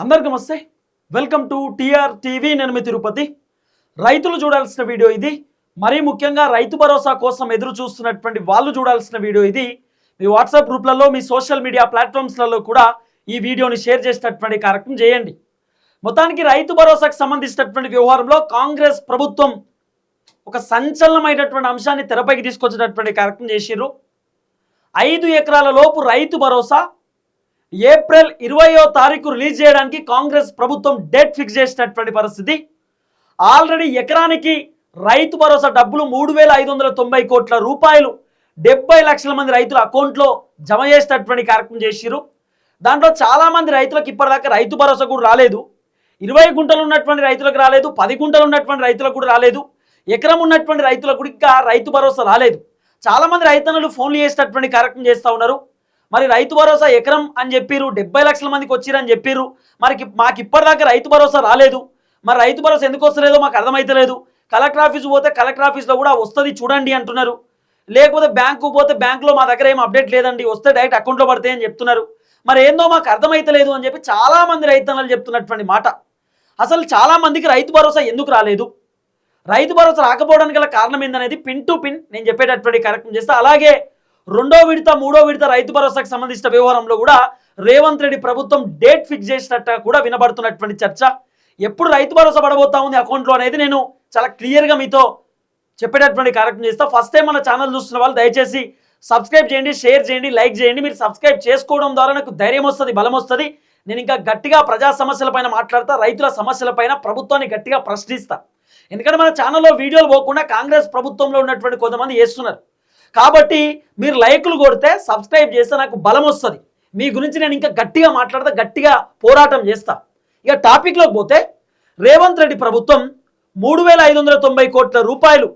అందరికీ నమస్తే. Welcome to TR TV. నేను మీ తిరుపతి. రైతులు చూడాల్సిన వీడియో ఇది. మరీ ముఖ్యంగా రైతు భరోసా కోసం ఎదురు చూస్తున్నటువంటి వాళ్ళు చూడాల్సిన వీడియో ఇది. మీ వాట్సాప్ గ్రూప్లలో, మీ సోషల్ మీడియా ప్లాట్ఫామ్స్లలో కూడా ఈ వీడియోని షేర్ చేసేటటువంటి కార్యక్రమం చేయండి. మొత్తానికి రైతు భరోసాకు సంబంధించినటువంటి వ్యవహారంలో కాంగ్రెస్ ప్రభుత్వం ఒక సంచలనమైనటువంటి అంశాన్ని తెరపైకి తీసుకొచ్చేటటువంటి కార్యక్రమం చేసిర్రు. 5 ఎకరాల లోపు రైతు భరోసా ఏప్రిల్ 20వ తారీఖు రిలీజ్ చేయడానికి కాంగ్రెస్ ప్రభుత్వం డేట్ ఫిక్స్ చేసినటువంటి పరిస్థితి. ఆల్రెడీ ఎకరానికి రైతు భరోసా డబ్బులు 3,590 కోట్ల రూపాయలు 70 లక్షల మంది రైతుల అకౌంట్లో జమ చేసేటటువంటి కార్యక్రమం చేసిరు. దాంట్లో చాలామంది రైతులకు ఇప్పటిదాకా రైతు భరోసా కూడా రాలేదు. 20 గుంటలు ఉన్నటువంటి రైతులకు రాలేదు, 10 గుంటలు ఉన్నటువంటి రైతులకు కూడా రాలేదు, ఎకరం ఉన్నటువంటి రైతులకు కూడా ఇంకా రైతు భరోసా రాలేదు. చాలామంది రైతన్నలు ఫోన్లు చేసేటటువంటి కార్యక్రమం చేస్తూ ఉన్నారు. మరి రైతు భరోసా ఎకరం అని చెప్పిర్రు, 70 లక్షల మందికి వచ్చిరని చెప్పిర్రు. మాకు ఇప్పటిదాకా రైతు భరోసా రాలేదు. మరి రైతు భరోసా ఎందుకు వస్తలేదో మాకు అర్థమైతలేదు. కలెక్టర్ ఆఫీస్ పోతే కలెక్టర్ ఆఫీస్లో కూడా వస్తుంది చూడండి అంటున్నారు. లేకపోతే బ్యాంకు పోతే బ్యాంకులో మా దగ్గర ఏం అప్డేట్ లేదండి, వస్తే డైరెక్ట్ అకౌంట్లో పడతాయి అని చెప్తున్నారు. మరి ఏందో మాకు అర్థమైతలేదు అని చెప్పి చాలామంది రైతన్నలు చెప్తున్నటువంటి మాట. అసలు చాలామందికి రైతు భరోసా ఎందుకు రాలేదు, రైతు భరోసా రాకపోవడానికి గల కారణం ఏందనేది పిన్ టు పిన్ నేను చెప్పేటటువంటి కార్యక్రమం చేస్తా. అలాగే 2వ విడత 3వ విడత రైతు భరోసాకు సంబంధించిన వ్యవహారంలో కూడా రేవంత్ రెడ్డి ప్రభుత్వం డేట్ ఫిక్స్ చేసినట్టు కూడా వినబడుతున్నటువంటి చర్చ. ఎప్పుడు రైతు భరోసా పడబోతా ఉంది అకౌంట్లో అనేది నేను చాలా క్లియర్గా మీతో చెప్పేటటువంటి కార్యక్రమం చేస్తా. ఫస్ట్ టైం మన ఛానల్ చూస్తున్న వాళ్ళు దయచేసి సబ్స్క్రైబ్ చేయండి, షేర్ చేయండి, లైక్ చేయండి. మీరు సబ్స్క్రైబ్ చేసుకోవడం ద్వారా నాకు ధైర్యం వస్తుంది, బలం వస్తుంది. నేను ఇంకా గట్టిగా ప్రజా సమస్యలపైన మాట్లాడతా, రైతుల సమస్యలపైన ప్రభుత్వాన్ని గట్టిగా ప్రశ్నిస్తా. ఎందుకంటే మన ఛానల్లో వీడియోలు పోకుండా కాంగ్రెస్ ప్రభుత్వంలో ఉన్నటువంటి కొంతమంది చేస్తున్నారు. కాబట్టి మీరు లైకులు కొడితే, సబ్స్క్రైబ్ చేస్తే నాకు బలం వస్తుంది. మీ గురించి నేను ఇంకా గట్టిగా మాట్లాడతా, గట్టిగా పోరాటం చేస్తా. ఇక టాపిక్లోకి పోతే, రేవంత్ రెడ్డి ప్రభుత్వం 3,590 కోట్ల రూపాయలు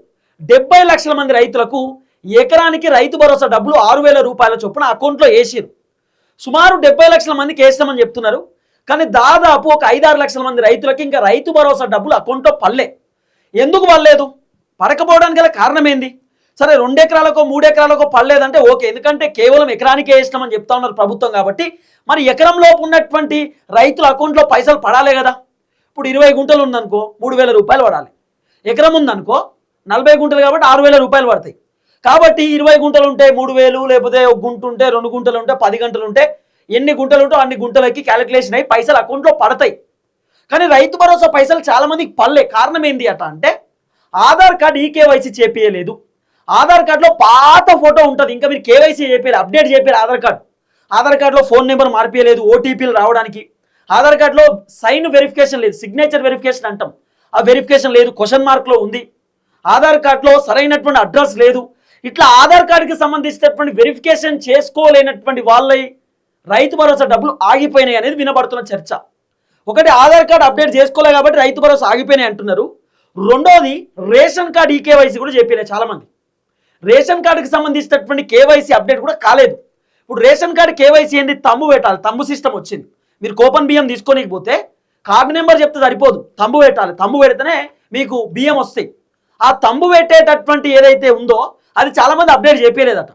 70 లక్షల మంది రైతులకు ఎకరానికి రైతు భరోసా డబ్బులు 6,000 రూపాయల చొప్పున అకౌంట్లో వేసిరు. సుమారు 70 లక్షల మందికి వేస్తామని చెప్తున్నారు. కానీ దాదాపు ఒక 5-6 లక్షల మంది రైతులకి ఇంకా రైతు భరోసా డబ్బులు అకౌంట్లో పడలే. ఎందుకు పడలేదు, పడకపోవడానికి గల కారణం ఏంది? సరే 2 ఎకరాలకో 3 ఎకరాలకో పడలేదంటే ఓకే, ఎందుకంటే కేవలం ఎకరానికే వేసినామని చెప్తా ఉన్నారు ప్రభుత్వం కాబట్టి. మరి ఎకరంలోపు ఉన్నటువంటి రైతుల అకౌంట్లో పైసలు పడాలి కదా. ఇప్పుడు 20 గుంటలు ఉందనుకో 3,000 రూపాయలు పడాలి. ఎకరం ఉందనుకో 40 గుంటలు కాబట్టి 6,000 రూపాయలు పడతాయి. కాబట్టి 20 గుంటలు ఉంటే 3,000, లేకపోతే 1 గుంట ఉంటే 2 గుంటలు ఉంటే 10 గంటలు ఉంటే ఎన్ని గుంటలు ఉంటో అన్ని గుంటలకి క్యాలిక్యులేషన్ అయ్యి పైసలు అకౌంట్లో పడతాయి. కానీ రైతు భరోసా పైసలు చాలామందికి పడలే. కారణం ఏంటి అట అంటే ఆధార్ కార్డు ఈకేవైసీ చేపియలేదు. ఆధార్ కార్డులో పాత ఫోటో ఉంటుంది, ఇంకా మీరు కేవైసీ చేయాలి, అప్డేట్ చేయాలి. ఆధార్ కార్డులో ఫోన్ నెంబర్ మార్పియలేదు ఓటీపీలు రావడానికి. ఆధార్ కార్డులో సైన్ వెరిఫికేషన్ లేదు, సిగ్నేచర్ వెరిఫికేషన్ అంటాం, ఆ వెరిఫికేషన్ లేదు, క్వశ్చన్ మార్క్లో ఉంది. ఆధార్ కార్డులో సరైనటువంటి అడ్రస్ లేదు. ఇట్లా ఆధార్ కార్డుకి సంబంధించినటువంటి వెరిఫికేషన్ చేసుకోలేనటువంటి వాళ్ళ రైతు భరోసా డబ్బులు ఆగిపోయినాయి అనేది వినబడుతున్న చర్చ. ఒకటి, ఆధార్ కార్డు అప్డేట్ చేసుకోలే కాబట్టి రైతు భరోసా ఆగిపోయినాయి అంటున్నారు. రెండోది, రేషన్ కార్డు ఈకేవైసీ కూడా చెప్పలేదు చాలామంది. రేషన్ కార్డుకి సంబంధించినటువంటి కేవైసీ అప్డేట్ కూడా కాలేదు. ఇప్పుడు రేషన్ కార్డు కేవైసీ ఏంది, తంబు పెట్టాలి, తంబు సిస్టమ్ వచ్చింది. మీరు కూపన్ బియ్యం తీసుకోనికపోతే కార్డు నెంబర్ చెప్తే సరిపోదు, తంబు పెట్టాలి. తంబు పెడితేనే మీకు బియ్యం వస్తాయి. ఆ తంబు పెట్టేటటువంటి ఏదైతే ఉందో అది చాలామంది అప్డేట్ చేయలేదట.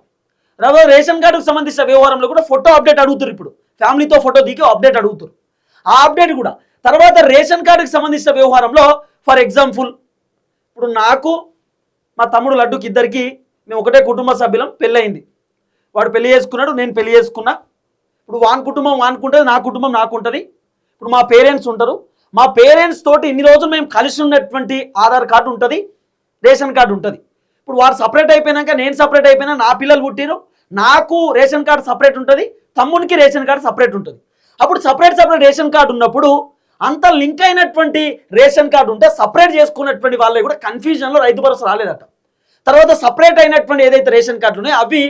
తర్వాత రేషన్ కార్డుకు సంబంధించిన వ్యవహారంలో కూడా ఫోటో అప్డేట్ అడుగుతారు. ఇప్పుడు ఫ్యామిలీతో ఫోటో దిగి అప్డేట్ అడుగుతారు, ఆ అప్డేట్ కూడా. తర్వాత రేషన్ కార్డుకి సంబంధించిన వ్యవహారంలో ఫర్ ఎగ్జాంపుల్ ఇప్పుడు నాకు మా తమ్ముడు లడ్డుకి ఇద్దరికి మేము ఒకటే కుటుంబ సభ్యులం, పెళ్ళయింది. వాడు పెళ్లి చేసుకున్నాడు, నేను పెళ్లి చేసుకున్నా. ఇప్పుడు వాని కుటుంబం వానుకుంటుంది, నా కుటుంబం నాకుంటుంది. ఇప్పుడు మా పేరెంట్స్ ఉంటారు, మా పేరెంట్స్ తోటి ఇన్ని రోజులు మేము కలిసి ఉన్నటువంటి ఆధార్ కార్డు ఉంటుంది, రేషన్ కార్డు ఉంటుంది. ఇప్పుడు వాడు సపరేట్ అయిపోయినాక నేను సపరేట్ అయిపోయినా, నా పిల్లలు పుట్టిరు, నాకు రేషన్ కార్డు సపరేట్ ఉంటుంది, తమ్మునికి రేషన్ కార్డు సపరేట్ ఉంటుంది. అప్పుడు సపరేట్ రేషన్ కార్డు ఉన్నప్పుడు అంత లింక్ అయినటువంటి రేషన్ కార్డు ఉంటే సపరేట్ చేసుకున్నటువంటి వాళ్ళకి కూడా కన్ఫ్యూజన్లో రైతు భరోసా రాలేదట. తర్వాత సపరేట్ అయినటువంటి ఏదైతే రేషన్ కార్డులు ఉన్నాయో అవి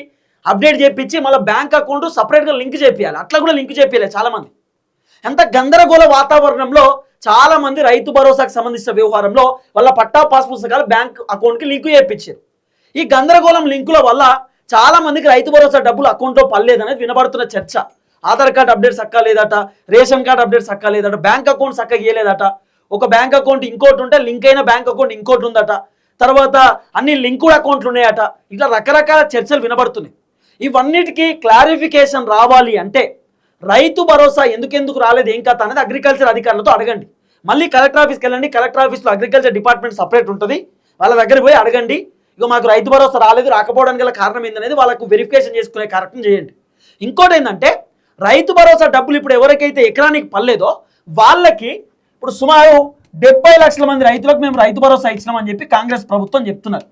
అప్డేట్ చేయించి మళ్ళీ బ్యాంక్ అకౌంట్ సపరేట్గా లింక్ చేయాలి. అట్లా కూడా లింక్ చేయలేదు చాలామంది. ఎంత గందరగోళ వాతావరణంలో చాలామంది రైతు భరోసాకు సంబంధించిన వ్యవహారంలో వాళ్ళ పట్టా పాస్ పుస్తకాలు బ్యాంక్ అకౌంట్కి లింక్ చేయించారు. ఈ గందరగోళం లింకుల వల్ల చాలామందికి రైతు భరోసా డబ్బులు అకౌంట్లో పడలేదనేది వినబడుతున్న చర్చ. ఆధార్ కార్డు అప్డేట్ సక్కా లేదట, రేషన్ కార్డు అప్డేట్ సక్కా లేదట, బ్యాంక్ అకౌంట్ సక్క గీయలేదట. ఒక బ్యాంక్ అకౌంట్ ఇంకోటి ఉంటే లింక్ అయిన బ్యాంక్ అకౌంట్ ఇంకోటి ఉందట. తర్వాత అన్ని లింకుడ్ అకౌంట్లు ఉన్నాయట. ఇట్లా రకరకాల చర్చలు వినబడుతున్నాయి. ఇవన్నిటికీ క్లారిఫికేషన్ రావాలి అంటే రైతు భరోసా ఎందుకెందుకు రాలేదు ఏం కథ అనేది అగ్రికల్చర్ అధికారులతో అడగండి. మళ్ళీ కలెక్టర్ ఆఫీస్కి వెళ్ళండి, కలెక్టర్ ఆఫీస్లో అగ్రికల్చర్ డిపార్ట్మెంట్ సపరేట్ ఉంటుంది, వాళ్ళ దగ్గర పోయి అడగండి. ఇక మాకు రైతు భరోసా రాలేదు, రాకపోవడానికి గల కారణం ఏందనేది వాళ్ళకు వెరిఫికేషన్ చేసుకునే కార్యక్రమం చేయండి. ఇంకోటి ఏంటంటే రైతు భరోసా డబ్బులు ఇప్పుడు ఎవరికైతే ఎకరానికి పడలేదో వాళ్ళకి ఇప్పుడు సుమారు 70 లక్షల మంది రైతులకు మేము రైతు భరోసా ఇచ్చినామని చెప్పి కాంగ్రెస్ ప్రభుత్వం చెప్తున్నారు.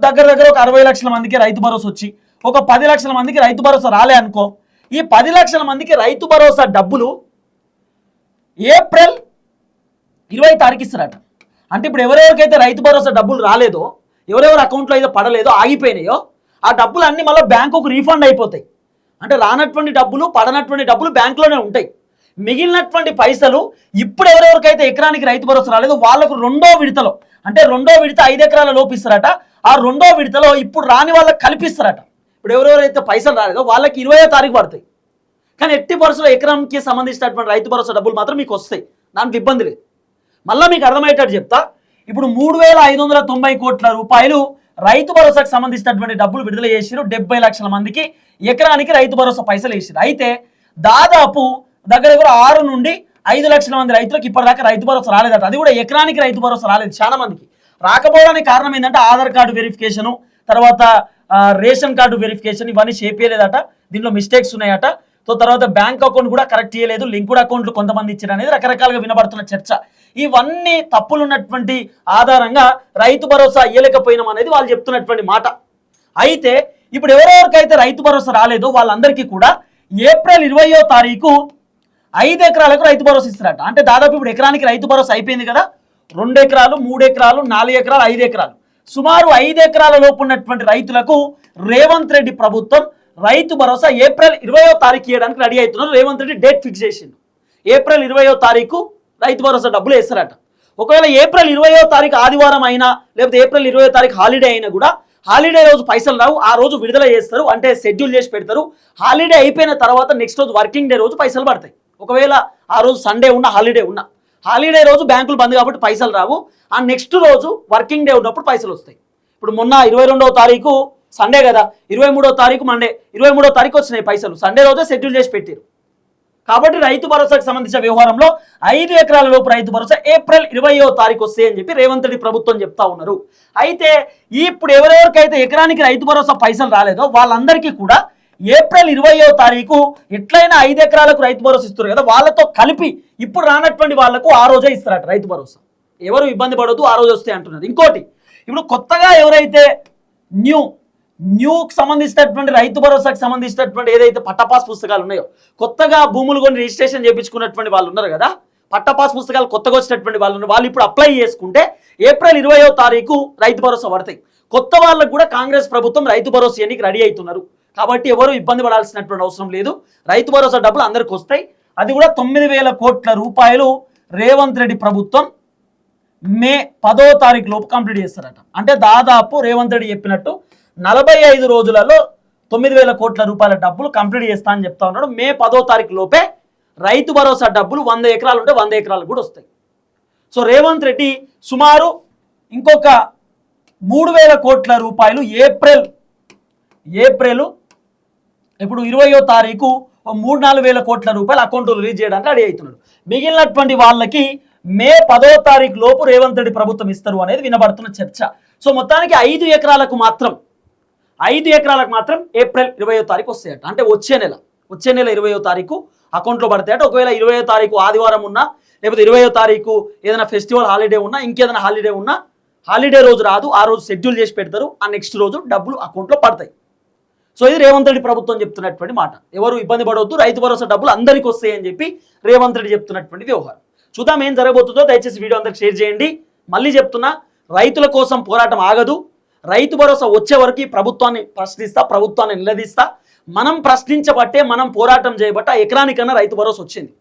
దగ్గర ఒక 60 లక్షల మందికి రైతు భరోసా వచ్చి ఒక 10 లక్షల మందికి రైతు భరోసా రాలే అనుకో. ఈ 10 లక్షల మందికి రైతు భరోసా డబ్బులు ఏప్రిల్ 20 తారీఖు ఇస్తారట. అంటే ఇప్పుడు ఎవరెవరికైతే రైతు భరోసా డబ్బులు రాలేదో, ఎవరెవరి అకౌంట్లో అయితే పడలేదో, ఆగిపోయినాయో, ఆ డబ్బులు అన్నీ మళ్ళీ బ్యాంకుకు రీఫండ్ అయిపోతాయి. అంటే రానటువంటి డబ్బులు, పడనటువంటి డబ్బులు బ్యాంకులోనే ఉంటాయి. మిగిలినటువంటి పైసలు ఇప్పుడు ఎవరెవరికైతే ఎకరానికి రైతు భరోసా రాలేదో వాళ్ళకు రెండో విడతలో, అంటే రెండో విడత 5 ఎకరాల లోపు ఇస్తారట. ఆ రెండో విడతలో ఇప్పుడు రాని వాళ్ళకి కల్పిస్తారట. ఇప్పుడు ఎవరెవరైతే పైసలు రాలేదో వాళ్ళకి 20వ తారీఖు పడతాయి. కానీ ఎట్టి పరిస్థితుల్లో ఎకరానికి సంబంధించినటువంటి రైతు భరోసా డబ్బులు మాత్రం మీకు వస్తాయి, దానికి ఇబ్బంది లేదు. మళ్ళీ మీకు అర్థమయ్యేటట్టు చెప్తా. ఇప్పుడు 3,590 కోట్ల రూపాయలు రైతు భరోసాకు సంబంధించినటువంటి డబ్బులు విడుదల చేసిరు. 70 లక్షల మందికి ఎకరానికి రైతు భరోసా పైసలు వేసిరు. అయితే దాదాపు దగ్గర 6 నుండి 5 లక్షల మంది రైతులకు ఇప్పటిదాకా రైతు భరోసా రాలేదట. అది కూడా ఎకరానికి రైతు భరోసా రాలేదు. చాలా మందికి రాకపోవడానికి కారణం ఏంటంటే ఆధార్ కార్డు వెరిఫికేషను, తర్వాత రేషన్ కార్డు వెరిఫికేషన్ ఇవన్నీ చేపించలేదట. దీంట్లో మిస్టేక్స్ ఉన్నాయట. సో తర్వాత బ్యాంక్ అకౌంట్ కూడా కరెక్ట్ చేయలేదు, లింక్డ్ అకౌంట్లు కొంతమంది ఇచ్చారు అనేది రకరకాలుగా వినబడుతున్న చర్చ. ఇవన్నీ తప్పులు ఉన్నటువంటి ఆధారంగా రైతు భరోసా ఇయ్యలేకపోయినాం అనేది వాళ్ళు చెప్తున్నటువంటి మాట. అయితే ఇప్పుడు ఎవరెవరికైతే రైతు భరోసా రాలేదో వాళ్ళందరికీ కూడా ఏప్రిల్ 20వ తారీఖు 5 ఎకరాలకు రైతు భరోసా ఇస్తారట. అంటే దాదాపు ఇప్పుడు ఎకరానికి రైతు భరోసా అయిపోయింది కదా. 2 ఎకరాలు, 3 ఎకరాలు, 4 ఎకరాలు, 5 ఎకరాలు, సుమారు 5 ఎకరాల లోపు ఉన్నటువంటి రైతులకు రేవంత్ రెడ్డి ప్రభుత్వం రైతు భరోసా ఏప్రిల్ 20వ తారీఖు ఇవ్వడానికి రెడీ అవుతున్నారు. రేవంత్ రెడ్డి డేట్ ఫిక్స్ చేసిండు. ఏప్రిల్ 20వ తారీఖు రైతు భరోసా డబ్బులు వేస్తారట. ఒకవేళ ఏప్రిల్ 20వ తారీఖు ఆదివారం అయినా, లేకపోతే ఏప్రిల్ 20వ తారీఖు హాలిడే అయినా కూడా హాలిడే రోజు పైసలు రావు, ఆ రోజు విడుదల చేస్తారు, అంటే షెడ్యూల్ చేసి పెడతారు. హాలిడే అయిపోయిన తర్వాత నెక్స్ట్ రోజు వర్కింగ్ డే రోజు పైసలు పడతాయి. ఒకవేళ ఆ రోజు సండే ఉన్న హాలిడే ఉన్న, హాలిడే రోజు బ్యాంకులు బంద్ కాబట్టి పైసలు రావు. ఆ నెక్స్ట్ రోజు వర్కింగ్ డే ఉన్నప్పుడు పైసలు వస్తాయి. ఇప్పుడు మొన్న 22వ తారీఖు సండే కదా, 23వ తారీఖు మండే, 23వ తారీఖు వచ్చినాయి పైసలు. సండే రోజే షెడ్యూల్ చేసి పెట్టారు. కాబట్టి రైతు భరోసాకు సంబంధించిన వ్యవహారంలో 5 ఎకరాల లోపు రైతు భరోసా ఏప్రిల్ 20వ తారీఖు వస్తాయి అని చెప్పి రేవంత్ రెడ్డి ప్రభుత్వం చెప్తా ఉన్నారు. అయితే ఇప్పుడు ఎవరెవరికైతే ఎకరానికి రైతు భరోసా పైసలు రాలేదో వాళ్ళందరికీ కూడా ఏప్రిల్ 20వ తారీఖు ఎట్లయినా 5 ఎకరాలకు రైతు భరోసా ఇస్తారు కదా, వాళ్ళతో కలిపి ఇప్పుడు రానటువంటి వాళ్లకు ఆ రోజే ఇస్తారట రైతు భరోసా. ఎవరు ఇబ్బంది పడొద్దు, ఆ రోజు వస్తాయి అంటున్నారు. ఇంకోటి, ఇప్పుడు కొత్తగా ఎవరైతే న్యూకి సంబంధించినటువంటి రైతు భరోసాకు సంబంధించినటువంటి ఏదైతే పట్టపాస్ పుస్తకాలు ఉన్నాయో, కొత్తగా భూములు కొని రిజిస్ట్రేషన్ చేయించుకున్నటువంటి వాళ్ళు ఉన్నారు కదా, పట్టపాస్ పుస్తకాలు కొత్తగా వచ్చినటువంటి వాళ్ళు ఉన్నారు. వాళ్ళు ఇప్పుడు అప్లై చేసుకుంటే ఏప్రిల్ 20వ తారీఖు రైతు భరోసా పడతాయి. కొత్త వాళ్ళకు కూడా కాంగ్రెస్ ప్రభుత్వం రైతు భరోసా ఎన్నికి రెడీ అవుతున్నారు. కాబట్టి ఎవరు ఇబ్బంది పడాల్సినటువంటి అవసరం లేదు. రైతు భరోసా డబ్బులు అందరికి వస్తాయి. అది కూడా 9,000 కోట్ల రూపాయలు రేవంత్ రెడ్డి ప్రభుత్వం మే 10వ తారీఖు లోపు కంప్లీట్ చేస్తారట. అంటే దాదాపు రేవంత్ రెడ్డి చెప్పినట్టు 45 రోజులలో 9,000 కోట్ల రూపాయల డబ్బులు కంప్లీట్ చేస్తా అని చెప్తా ఉన్నాడు. మే 10వ తారీఖు లోపే రైతు భరోసా డబ్బులు 100 ఎకరాలు ఉంటే 100 ఎకరాలు కూడా వస్తాయి. సో రేవంత్ రెడ్డి సుమారు ఇంకొక 3,000 కోట్ల రూపాయలు ఏప్రిల్ ఇప్పుడు 20వ తారీఖు 3-4 వేల కోట్ల రూపాయలు అకౌంట్లో రిలీజ్ చేయడానికి రెడీ అవుతున్నాడు. మిగిలినటువంటి వాళ్ళకి మే 10వ తారీఖు లోపు రేవంత్ రెడ్డి ప్రభుత్వం ఇస్తారు అనేది వినబడుతున్న చర్చ. సో మొత్తానికి 5 ఎకరాలకు మాత్రం ఏప్రిల్ 20వ తారీఖు వస్తాయట. అంటే వచ్చే నెల 20వ తారీఖు అకౌంట్లో పడతాయట. ఒకవేళ 20వ తారీఖు ఆదివారం ఉన్నా, లేకపోతే 20వ తారీఖు ఏదైనా ఫెస్టివల్ హాలిడే ఉన్నా, ఇంకేదైనా హాలిడే ఉన్నా, హాలిడే రోజు రాదు, ఆ రోజు షెడ్యూల్ చేసి పెడతారు. ఆ నెక్స్ట్ రోజు డబ్బులు అకౌంట్లో పడతాయి. సో ఇది రేవంత్ రెడ్డి ప్రభుత్వం చెప్తున్నటువంటి మాట. ఎవరు ఇబ్బంది పడవద్దు, రైతు భరోసా డబ్బులు అందరికీ వస్తాయని చెప్పి రేవంత్ రెడ్డి చెప్తున్నటువంటి వ్యవహారం. చూద్దాం ఏం జరగబోతుందో. దయచేసి వీడియో అందరికి షేర్ చేయండి. మళ్ళీ చెప్తున్నా, రైతుల కోసం పోరాటం ఆగదు. రైతు భరోసా వచ్చే వరకు ప్రభుత్వాన్ని ప్రశ్నిస్తా, ప్రభుత్వాన్ని నిలదీస్తా. మనం ప్రశ్నించబట్టే, మనం పోరాటం చేయబట్టే ఎకరానికన్నా రైతు భరోసా వచ్చింది.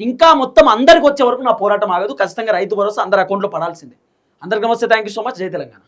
ఇంకా మొత్తం అందరికి వచ్చే వరకు నా పోరాటం ఆగదు. ఖచ్చితంగా రైతు భరోసా అందరి అకౌంట్లో పడాల్సిందే. అందరికి నమస్తే, థ్యాంక్ యూ సో మచ్. జై తెలంగాణ.